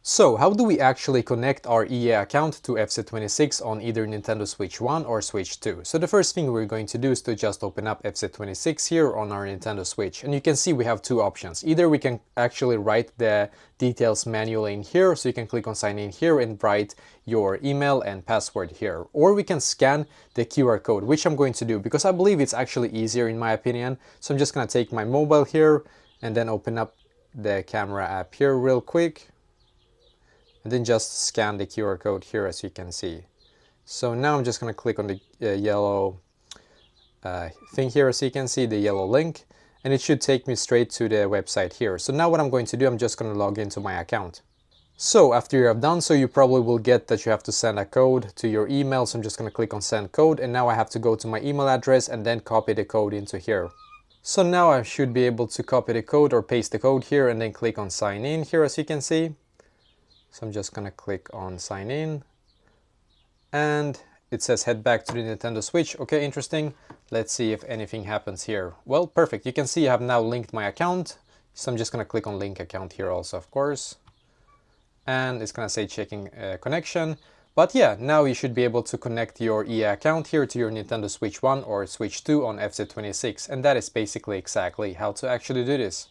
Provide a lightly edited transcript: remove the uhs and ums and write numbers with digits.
So, how do we actually connect our EA account to FC26 on either Nintendo Switch 1 or Switch 2? So the first thing we're going to do is to just open up FC26 here on our Nintendo Switch. And you can see we have two options. Either we can actually write the details manually in here, so you can click on sign in here and write your email and password here. Or we can scan the QR code, which I'm going to do because I believe it's actually easier in my opinion. So I'm just going to take my mobile here and then open up the camera app here real quick. And then just scan the QR code here, as you can see. So now I'm just going to click on the yellow thing here, as you can see, the yellow link, and it should take me straight to the website here. So now what I'm going to do, I'm just going to log into my account. So after you have done so, you probably will get that you have to send a code to your email. So I'm just going to click on send code, and now I have to go to my email address and then copy the code into here. So now I should be able to copy the code or paste the code here and then click on sign in here, as you can see. So I'm just going to click on sign in, and it says head back to the Nintendo Switch. Okay, interesting. Let's see if anything happens here. Well, perfect. You can see I have now linked my account. So I'm just going to click on link account here also, of course. And it's going to say checking connection. But yeah, now you should be able to connect your EA account here to your Nintendo Switch 1 or Switch 2 on FC26. And that is basically exactly how to actually do this.